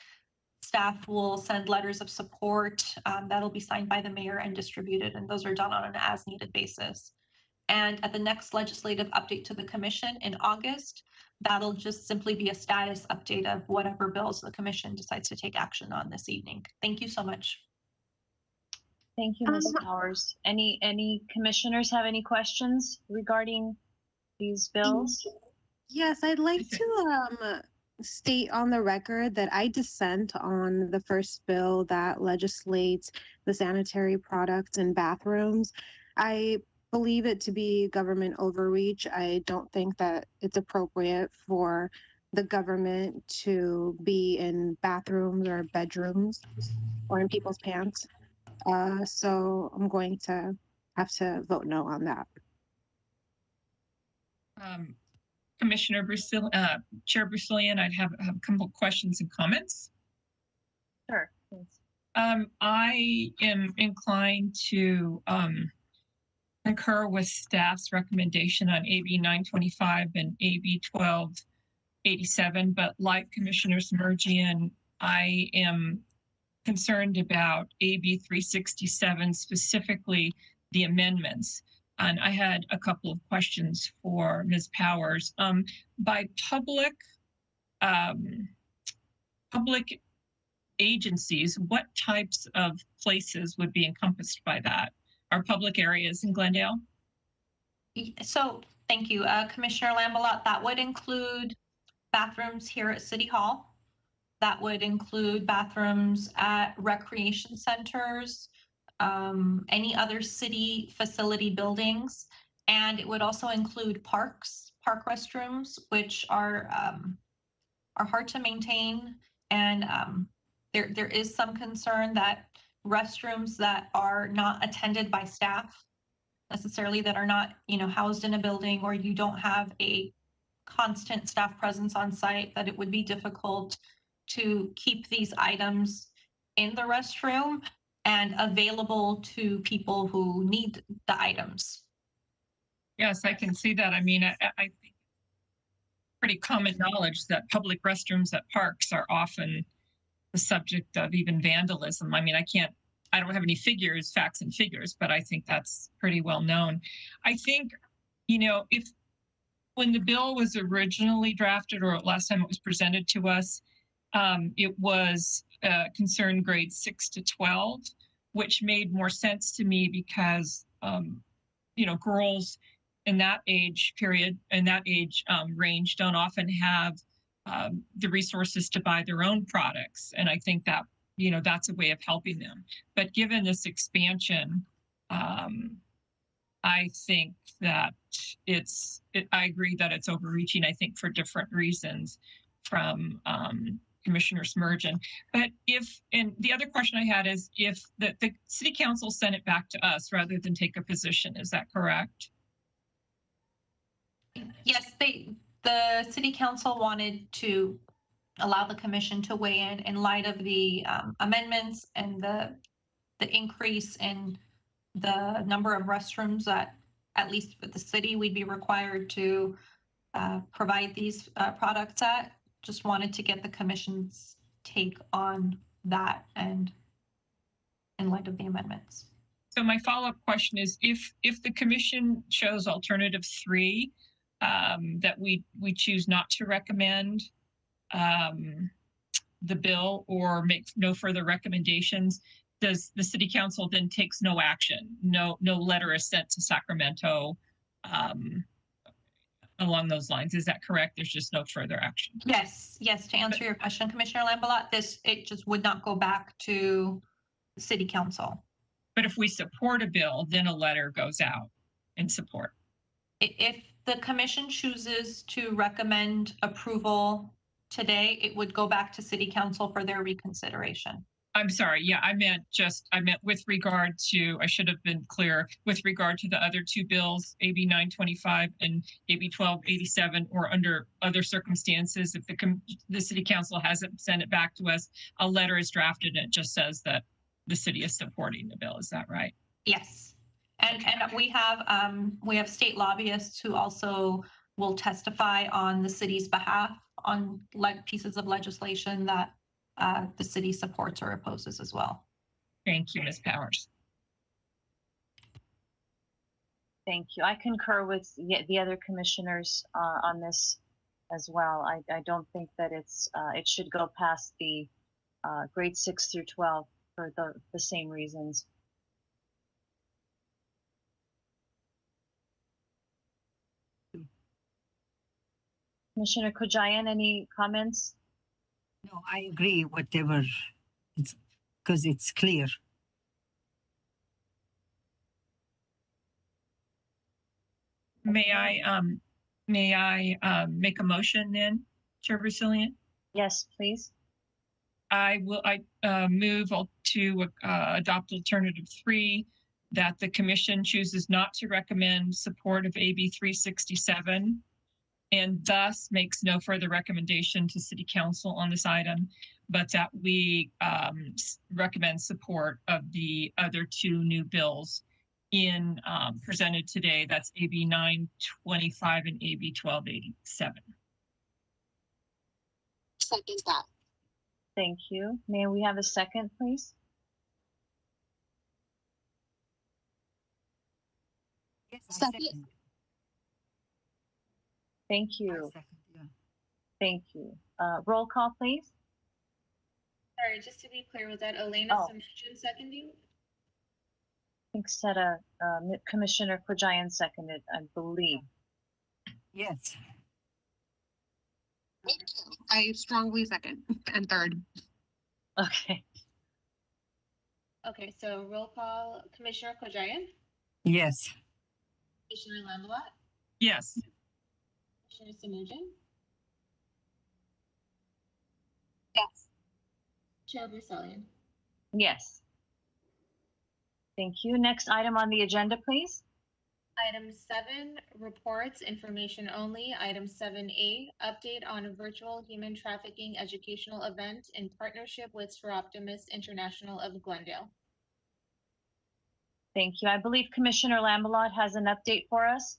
staff will send letters of support that'll be signed by the mayor and distributed, and those are done on an as-needed basis. And at the next legislative update to the Commission in August, that'll just simply be a status update of whatever bills the Commission decides to take action on this evening. Thank you so much. Thank you, Ms. Powers. Any commissioners have any questions regarding these bills? Yes, I'd like to state on the record that I dissent on the first bill that legislates the sanitary products in bathrooms. I believe it to be government overreach. I don't think that it's appropriate for the government to be in bathrooms or bedrooms or in people's pants. So I'm going to have to vote no on that. Commissioner Chair Brusilian, I'd have a couple of questions and comments. Sure, please. I am inclined to concur with staff's recommendation on AB 925 and AB 1287, but like Commissioner Smergian, I am concerned about AB 367, specifically the amendments. And I had a couple of questions for Ms. Powers. By public agencies, what types of places would be encompassed by that? Are public areas in Glendale? So thank you, Commissioner Lambalot. That would include bathrooms here at City Hall. That would include bathrooms at recreation centers, any other city facility buildings, and it would also include park restrooms, which are hard to maintain, and there is some concern that restrooms that are not attended by staff necessarily, that are not, housed in a building, or you don't have a constant staff presence on site, that it would be difficult to keep these items in the restroom and available to people who need the items. Yes, I can see that. I mean, I think pretty common knowledge that public restrooms at parks are often the subject of even vandalism. I mean, I don't have any facts and figures, but I think that's pretty well known. I think, when the bill was originally drafted, or last time it was presented to us, it was concerned grades 6 to 12, which made more sense to me because, girls in that age period, in that age range, don't often have the resources to buy their own products. And I think that, that's a way of helping them. But given this expansion, I think that I agree that it's overreaching, I think, for different reasons from Commissioner Smergen. But and the other question I had is if the city council sent it back to us rather than take a position, is that correct? Yes, the city council wanted to allow the commission to weigh in light of the amendments and the increase in the number of restrooms that, at least with the city, we'd be required to provide these products at. Just wanted to get the commission's take on that and in light of the amendments. So my follow-up question is, if the commission chose alternative 3, that we choose not to recommend the bill or make no further recommendations, does the city council then takes no action? No letter is sent to Sacramento along those lines. Is that correct? There's just no further action. Yes. To answer your question, Commissioner Lambelat, it just would not go back to the city council. But if we support a bill, then a letter goes out in support. If the commission chooses to recommend approval today, it would go back to city council for their reconsideration. I'm sorry. Yeah, I meant with regard to, I should have been clear, with regard to the other 2 bills, AB 925 and AB 1287, or under other circumstances, if the city council hasn't sent it back to us, a letter is drafted and it just says that the city is supporting the bill. Is that right? Yes. And we have state lobbyists who also will testify on the city's behalf on pieces of legislation that the city supports or opposes as well. Thank you, Ms. Powers. Thank you. I concur with the other commissioners on this as well. I don't think that it should go past the grade 6 through 12 for the same reasons. Commissioner Kojayan, any comments? No, I agree, whatever, because it's clear. May I make a motion then, Chair Brusilian? Yes, please. I move to adopt alternative 3, that the commission chooses not to recommend support of AB 367 and thus makes no further recommendation to city council on this item, but that we recommend support of the other 2 new bills presented today. That's AB 925 and AB 1287. Second that. Thank you. May we have a second, please? Yes, Second. Thank you. Second, yeah. Thank you. Roll call, please. Sorry, just to be clear, was that Elena Summerchin seconding? I think Commissioner Kojayan seconded, I believe. Yes. Me too. I strongly second and third. Okay. Okay, so roll call, Commissioner Kojayan, Yes. Commissioner Lambelat, Yes. Commissioner Summerchin, Yes. Chair Brusalian. Yes. Thank you. Next item on the agenda, please. Item 7, reports, information only. Item 7A, update on a virtual human trafficking educational event in partnership with Seroptimus International of Glendale. Thank you. I believe Commissioner Lambalot has an update for us.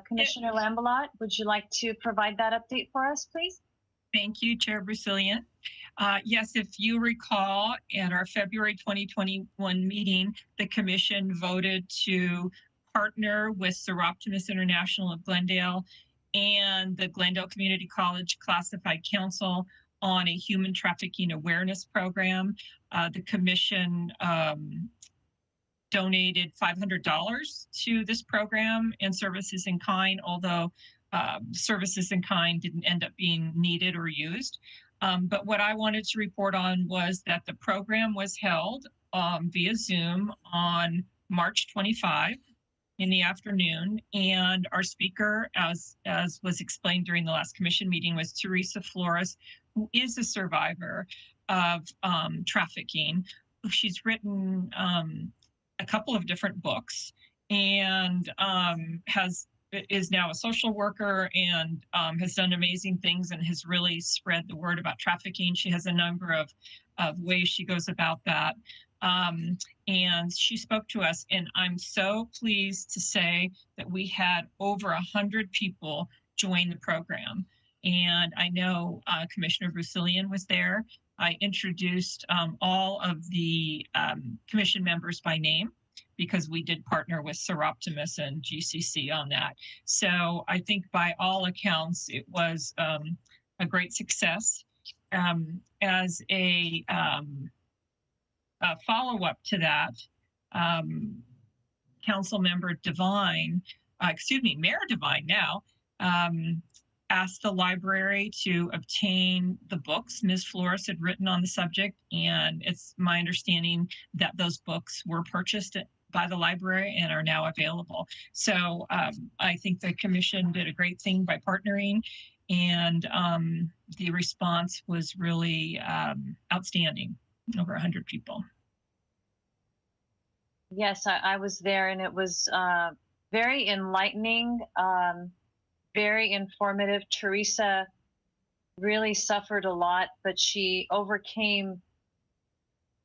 Commissioner Lambalot, would you like to provide that update for us, please? Thank you, Chair Brusalian. Yes, if you recall, at our February 2021 meeting, the Commission voted to partner with Seroptimus International of Glendale and the Glendale Community College Classified Council on a human trafficking awareness program. The Commission donated $500 to this program and services in kind, although services in kind didn't end up being needed or used. But what I wanted to report on was that the program was held via Zoom on March 25 in the afternoon, and our speaker, as was explained during the last commission meeting, was Teresa Flores, who is a survivor of trafficking. She's written a couple of different books and is now a social worker and has done amazing things and has really spread the word about trafficking. She has a number of ways she goes about that. And she spoke to us, and I'm so pleased to say that we had over 100 people join the program. And I know Commissioner Brusalian was there. I introduced all of the commission members by name, because we did partner with Seroptimus and GCC on that. So I think by all accounts, it was a great success. As a follow-up to that, Council Member Devine, Mayor Devine now, asked the library to obtain the books Ms. Flores had written on the subject, and it's my understanding that those books were purchased by the library and are now available. So I think the commission did a great thing by partnering, and the response was really outstanding, over 100 people. Yes, I was there, and it was very enlightening, very informative. Teresa really suffered a lot, but she overcame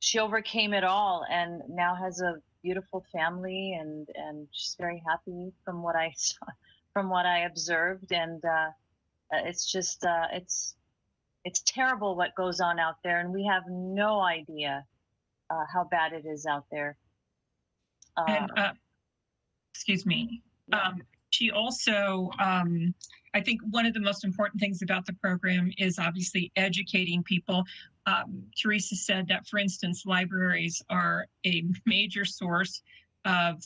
it all, and now has a beautiful family, and she's very happy from what I saw, from what I observed. And it's just it's terrible what goes on out there, and we have no idea how bad it is out there. And excuse me. Yeah. She also, I think one of the most important things about the program is obviously educating people. Teresa said that, for instance, libraries are a major source of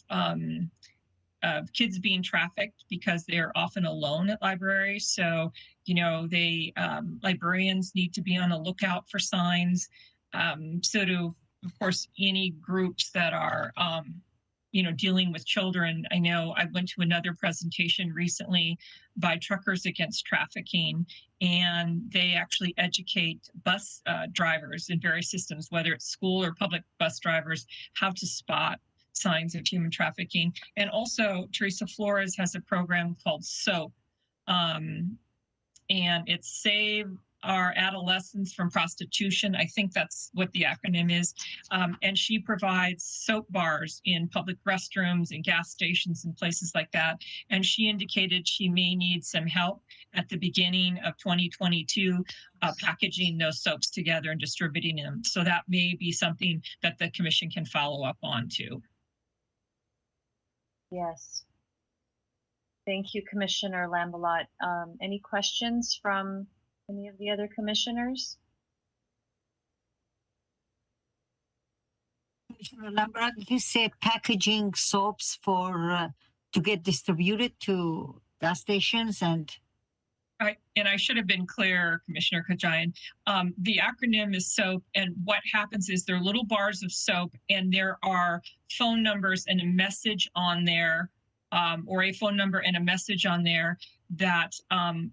kids being trafficked because they're often alone at libraries. So, you know, librarians need to be on the lookout for signs. So do, of course, any groups that are, dealing with children. I know I went to another presentation recently by Truckers Against Trafficking, and they actually educate bus drivers in various systems, whether it's school or public bus drivers, how to spot signs of human trafficking. And also, Teresa Flores has a program called SOAP, and it's Save Our Adolescents from Prostitution. I think that's what the acronym is. And she provides soap bars in public restrooms and gas stations and places like that. And she indicated she may need some help at the beginning of 2022, packaging those soaps together and distributing them. So that may be something that the commission can follow up on too. Yes. Thank you, Commissioner Lambalot. Any questions from any of the other commissioners? Commissioner Lambalot, did you say packaging soaps for to get distributed to gas stations and? And I should have been clear, Commissioner Kajayan. The acronym is SOAP, and what happens is they're little bars of soap, and there are phone numbers and a message on there, or a phone number and a message on there that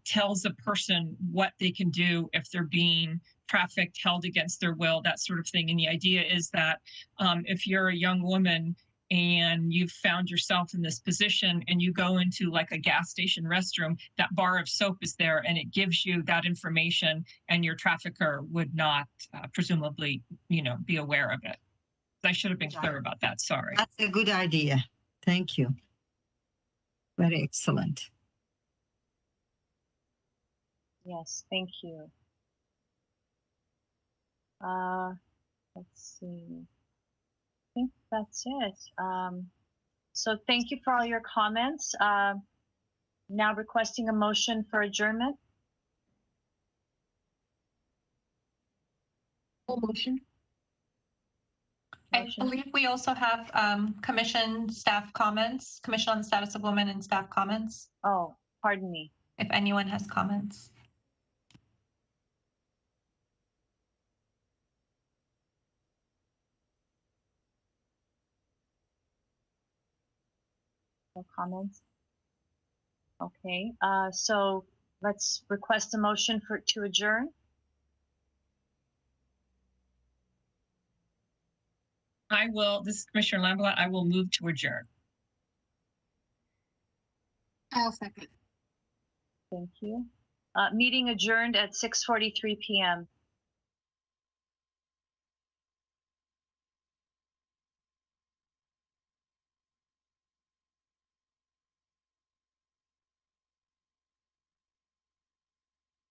tells a person what they can do if they're being trafficked, held against their will, that sort of thing. And the idea is that if you're a young woman and you've found yourself in this position and you go into like a gas station restroom, that bar of soap is there and it gives you that information, and your trafficker would not presumably, be aware of it. I should have been clear about that. Sorry. That's a good idea. Thank you. Very excellent. Yes, thank you. Let's see. I think that's it. So thank you for all your comments. Now requesting a motion for adjournment. Motion. I believe we also have commission staff comments, Commission on the Status of Women and staff comments, Oh, pardon me. if anyone has comments. No comments. Okay, so let's request a motion to adjourn. This is Commissioner Lamblot, I will move to adjourn. I'll second. Thank you. Meeting adjourned at 6:43 p.m.